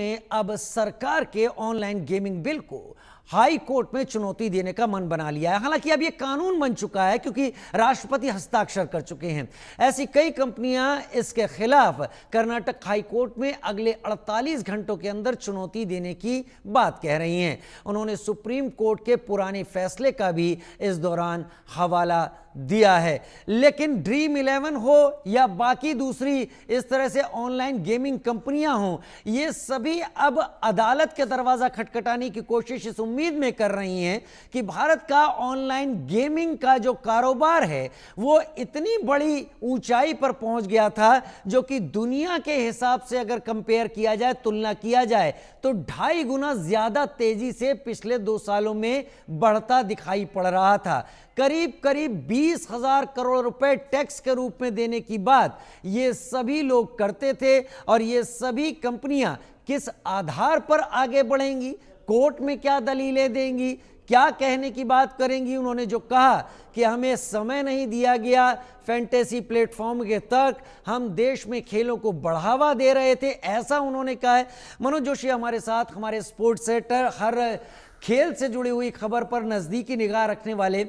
ने अब सरकार के ऑनलाइन गेमिंग बिल को हाई कोर्ट में चुनौती देने का मन बना लिया है। हालांकि अब यह कानून बन चुका है क्योंकि राष्ट्रपति हस्ताक्षर कर चुके हैं। ऐसी कई कंपनियां इसके खिलाफ कर्नाटक हाई कोर्ट में अगले 48 घंटों के अंदर चुनौती देने की बात कह रही हैं। उन्होंने सुप्रीम कोर्ट के पुराने फैसले का भी इस दौरान हवाला दिया है। लेकिन ड्रीम 11 हो या बाकी दूसरी इस तरह से ऑनलाइन गेमिंग कंपनियां हों, ये सभी अब अदालत के दरवाजा खटखटाने की कोशिश इस उम्मीद में कर रही हैं कि भारत का ऑनलाइन गेमिंग का जो कारोबार है वो इतनी बड़ी ऊंचाई पर पहुंच गया था, जो कि दुनिया के हिसाब से अगर कंपेयर किया जाए, तुलना किया जाए, तो 2.5 गुना ज्यादा तेजी से पिछले 2 सालों में बढ़ता दिखाई पड़ रहा था। करीब करीब 20,000 करोड़ रुपए टैक्स के रूप में देने की बात ये सभी लोग करते थे। और ये सभी कंपनियां किस आधार पर आगे बढ़ेंगी, कोर्ट में क्या दलीलें देंगी, क्या कहने की बात करेंगी। उन्होंने जो कहा कि हमें समय नहीं दिया गया फैंटेसी प्लेटफॉर्म के तक, हम देश में खेलों को बढ़ावा दे रहे थे, ऐसा उन्होंने कहा है। मनोज जोशी हमारे साथ, हमारे स्पोर्ट्स सेटर, हर खेल से जुड़ी हुई खबर पर नजदीकी निगाह रखने वाले।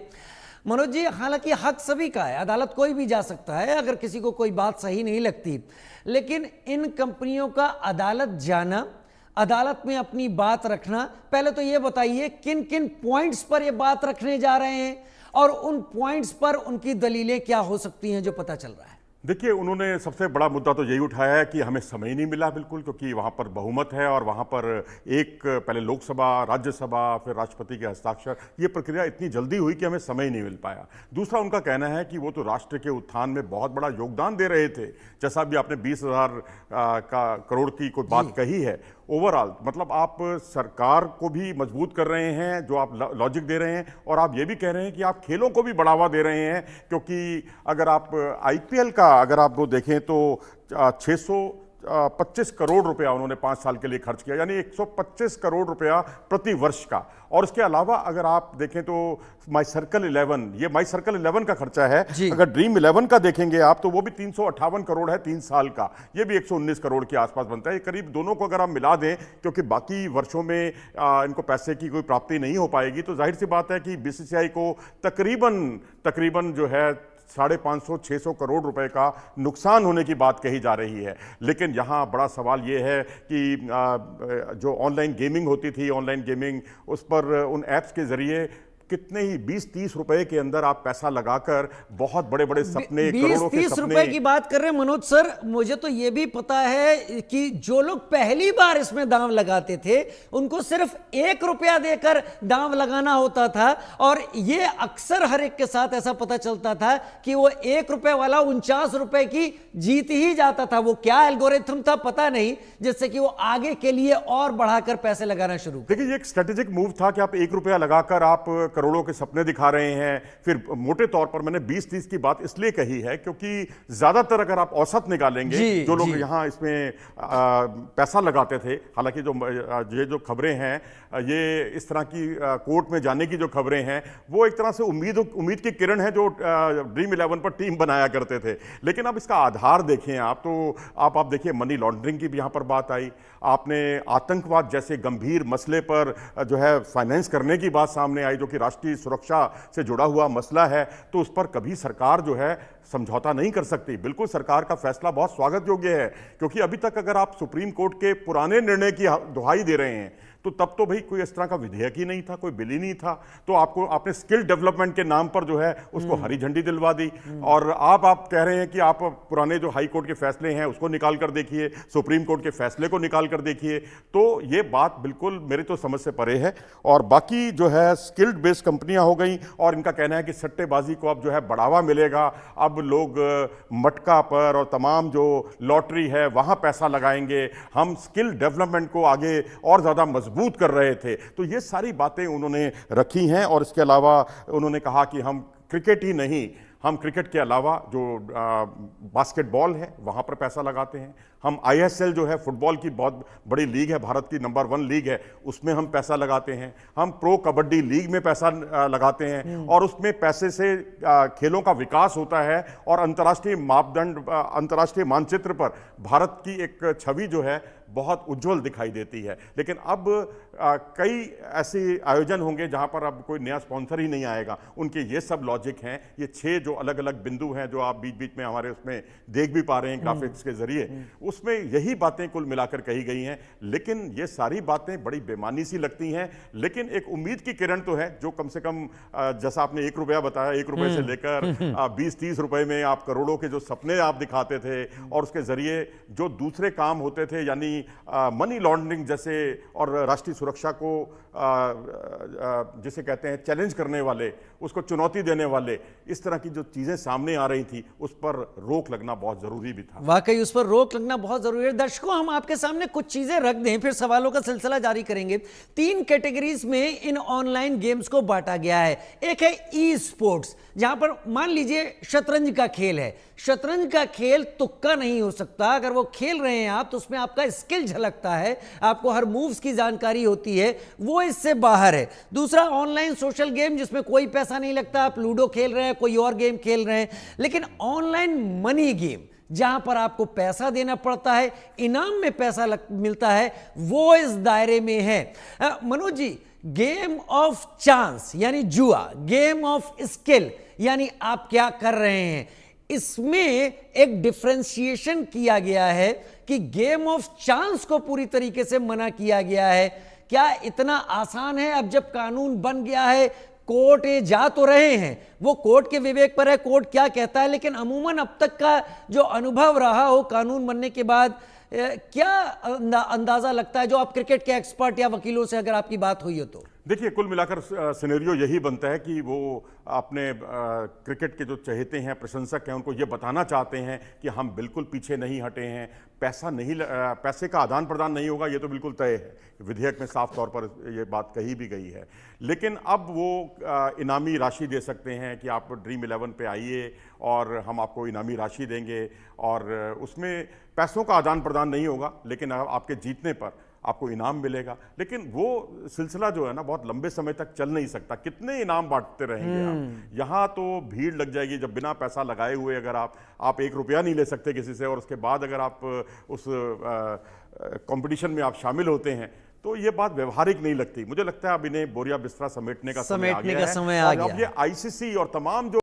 मनोज जी, हालांकि हक सभी का है, अदालत कोई भी जा सकता है अगर किसी को कोई बात सही नहीं लगती, लेकिन इन कंपनियों का अदालत जाना, अदालत में अपनी बात रखना, पहले तो ये बताइए किन किन पॉइंट्स पर ये बात रखने जा रहे हैं और उन पॉइंट्स पर उनकी दलीलें क्या हो सकती हैं जो पता चल रहा है। देखिए, उन्होंने सबसे बड़ा मुद्दा तो यही उठाया है कि हमें समय ही नहीं मिला बिल्कुल, क्योंकि वहाँ पर बहुमत है और वहाँ पर एक पहले लोकसभा, राज्यसभा, फिर राष्ट्रपति के हस्ताक्षर, ये प्रक्रिया इतनी जल्दी हुई कि हमें समय ही नहीं मिल पाया। दूसरा उनका कहना है कि वो तो राष्ट्र के उत्थान में बहुत बड़ा योगदान दे रहे थे, जैसा भी आपने 20,000 करोड़ की कोई बात कही है। ओवरऑल मतलब आप सरकार को भी मजबूत कर रहे हैं, जो आप लॉजिक दे रहे हैं, और आप ये भी कह रहे हैं कि आप खेलों को भी बढ़ावा दे रहे हैं, क्योंकि अगर आप आईपीएल का अगर आप वो देखें तो 625 करोड़ रुपया उन्होंने 5 साल के लिए खर्च किया, यानी 125 करोड़ रुपया प्रति वर्ष का। और उसके अलावा अगर आप देखें तो माई सर्कल 11, ये माई सर्कल 11 का खर्चा है। अगर ड्रीम 11 का देखेंगे आप तो वो भी 358 करोड़ है 3 साल का, ये भी 119 करोड़ के आसपास बनता है। ये करीब दोनों को अगर आप मिला दें, क्योंकि बाकी वर्षों में इनको पैसे की कोई प्राप्ति नहीं हो पाएगी, तो जाहिर सी बात है कि बीसीसीआई को तकरीबन जो है 550-600 करोड़ रुपए का नुकसान होने की बात कही जा रही है। लेकिन यहाँ बड़ा सवाल ये है कि जो ऑनलाइन गेमिंग होती थी, ऑनलाइन गेमिंग, उस पर उन ऐप्स के जरिए कितने ही 20-30 रुपए के अंदर आप पैसा लगाकर बहुत बड़े बड़े सपने, करोड़ों के 20-30 सपने रुपए की बात कर रहे हैं मनोज सर। मुझे तो यह भी पता है कि जो लोग पहली बार इसमें दांव लगाते थे उनको सिर्फ 1 रुपया देकर दांव लगाना होता था, और ये अक्सर हर एक के साथ ऐसा पता चलता था कि वो 1 रुपए वाला 49 रुपए की जीत ही जाता था। वो क्या एल्गोरिथम था पता नहीं, जिससे कि वो आगे के लिए और बढ़ाकर पैसे लगाना शुरू। देखिए, ये एक स्ट्रेटेजिक मूव था कि आप 1 रुपया लगाकर आप करोड़ों के सपने दिखा रहे हैं। फिर मोटे तौर पर मैंने 20-30 की बात इसलिए कही है क्योंकि ज्यादातर अगर आप औसत निकालेंगे, जो लोग यहाँ इसमें पैसा लगाते थे, हालांकि ये जो खबरें हैं, ये इस तरह की कोर्ट में जाने की जो खबरें हैं, वो एक तरह से उम्मीद की किरण है जो ड्रीम 11 पर टीम बनाया करते थे। लेकिन अब इसका आधार देखें आप, तो आप देखिए मनी लॉन्ड्रिंग की भी यहाँ पर बात आई, आपने आतंकवाद जैसे गंभीर मसले पर जो है फाइनेंस करने की बात सामने आई, जो कि राष्ट्रीय सुरक्षा से जुड़ा हुआ मसला है, तो उस पर कभी सरकार जो है समझौता नहीं कर सकती। बिल्कुल सरकार का फैसला बहुत स्वागत योग्य है, क्योंकि अभी तक अगर आप सुप्रीम कोर्ट के पुराने निर्णय की दुहाई दे रहे हैं तो तब तो भाई कोई इस तरह का विधेयक ही नहीं था, कोई बिल ही नहीं था। तो आपने स्किल डेवलपमेंट के नाम पर जो है उसको हरी झंडी दिलवा दी, और आप कह रहे हैं कि आप पुराने जो हाई कोर्ट के फैसले हैं उसको निकाल कर देखिए, सुप्रीम कोर्ट के फैसले को निकाल कर देखिए। तो ये बात बिल्कुल मेरी तो समझ से परे है। और बाकी जो है स्किल्ड बेस्ड कंपनियां हो गई, और इनका कहना है कि सट्टेबाजी को अब जो है बढ़ावा मिलेगा, अब लोग मटका पर और तमाम जो लॉटरी है वहां पैसा लगाएंगे, हम स्किल डेवलपमेंट को आगे और ज्यादा मजबूत कर रहे थे। तो ये सारी बातें उन्होंने रखी हैं। और इसके अलावा उन्होंने कहा कि हम क्रिकेट ही नहीं, हम क्रिकेट के अलावा जो बास्केटबॉल है वहाँ पर पैसा लगाते हैं, हम आईएसएल जो है फुटबॉल की बहुत बड़ी लीग है, भारत की नंबर 1 लीग है, उसमें हम पैसा लगाते हैं, हम प्रो कबड्डी लीग में पैसा लगाते हैं और उसमें पैसे से खेलों का विकास होता है और अंतर्राष्ट्रीय मापदंड, अंतर्राष्ट्रीय मानचित्र पर भारत की एक छवि जो है बहुत उज्जवल दिखाई देती है। लेकिन अब कई ऐसे आयोजन होंगे जहां पर अब कोई नया स्पॉन्सर ही नहीं आएगा। उनके ये सब लॉजिक हैं, ये 6 जो अलग अलग बिंदु हैं जो आप बीच बीच में हमारे उसमें देख भी पा रहे हैं ग्राफिक्स के जरिए, उसमें यही बातें कुल मिलाकर कही गई हैं। लेकिन ये सारी बातें बड़ी बेमानी सी लगती हैं, लेकिन एक उम्मीद की किरण तो है जो कम से कम जैसा आपने 1 रुपया बताया, 1 रुपए से लेकर 20-30 रुपए में आप करोड़ों के जो सपने आप दिखाते थे और उसके जरिए जो दूसरे काम होते थे, यानी मनी लॉन्ड्रिंग जैसे और राष्ट्रीय सुरक्षा को जिसे कहते हैं चैलेंज करने वाले, उसको चुनौती देने वाले, इस तरह की जो चीजें सामने आ रही थी उस पर रोक लगना बहुत जरूरी भी था। वाकई उस पर रोक लगना बहुत जरूरी है। दर्शकों, हम आपके सामने कुछ चीजें रख दें, फिर सवालों का सिलसिला जारी करेंगे। 3 कैटेगरीज में इन ऑनलाइन गेम्स को बांटा गया है। एक है ई स्पोर्ट्स, जहां पर मान लीजिए शतरंज का खेल है। शतरंज का खेल तुक्का नहीं हो सकता। अगर वो खेल रहे हैं आप तो उसमें आपका स्किल झलकता है, आपको हर मूव्स की जानकारी होती है, वो इससे बाहर है। दूसरा ऑनलाइन सोशल गेम जिसमें कोई पैसा नहीं लगता, आप लूडो खेल रहे हैं, कोई और गेम खेल रहे हैं। लेकिन ऑनलाइन मनी गेम जहां पर आपको पैसा देना पड़ता है, इनाम में पैसा मिलता है, वो इस दायरे में है। Manoj ji, game of chance यानी जुआ, गेम ऑफ स्किल यानी आप क्या कर रहे हैं, इसमें एक डिफरेंशिएशन किया गया है कि गेम ऑफ चांस को पूरी तरीके से मना किया गया है। क्या इतना आसान है? अब जब कानून बन गया है, कोर्ट जा तो रहे हैं, वो कोर्ट के विवेक पर है, कोर्ट क्या कहता है, लेकिन अमूमन अब तक का जो अनुभव रहा हो कानून बनने के बाद, क्या अंदाजा लगता है, जो आप क्रिकेट के एक्सपर्ट या वकीलों से अगर आपकी बात हुई हो तो? देखिए, कुल मिलाकर सिनेरियो यही बनता है कि वो अपने क्रिकेट के जो चहेते हैं, प्रशंसक हैं, उनको ये बताना चाहते हैं कि हम बिल्कुल पीछे नहीं हटे हैं, पैसे का आदान प्रदान नहीं होगा, ये तो बिल्कुल तय है। विधेयक में साफ तौर पर ये बात कही भी गई है। लेकिन अब वो इनामी राशि दे सकते हैं कि आप ड्रीम 11 पे आइए और हम आपको इनामी राशि देंगे, और उसमें पैसों का आदान प्रदान नहीं होगा, लेकिन आपके जीतने पर आपको इनाम मिलेगा। लेकिन वो सिलसिला जो है ना, बहुत लंबे समय तक चल नहीं सकता। कितने इनाम बांटते रहेंगे आप? यहाँ तो भीड़ लग जाएगी। जब बिना पैसा लगाए हुए अगर आप 1 रुपया नहीं ले सकते किसी से, और उसके बाद अगर आप उस कंपटीशन में आप शामिल होते हैं, तो ये बात व्यवहारिक नहीं लगती। मुझे लगता है अब इन्हें बोरिया बिस्तरा समेटने का समय आ गया है। अब ये आईसीसी और तमाम जो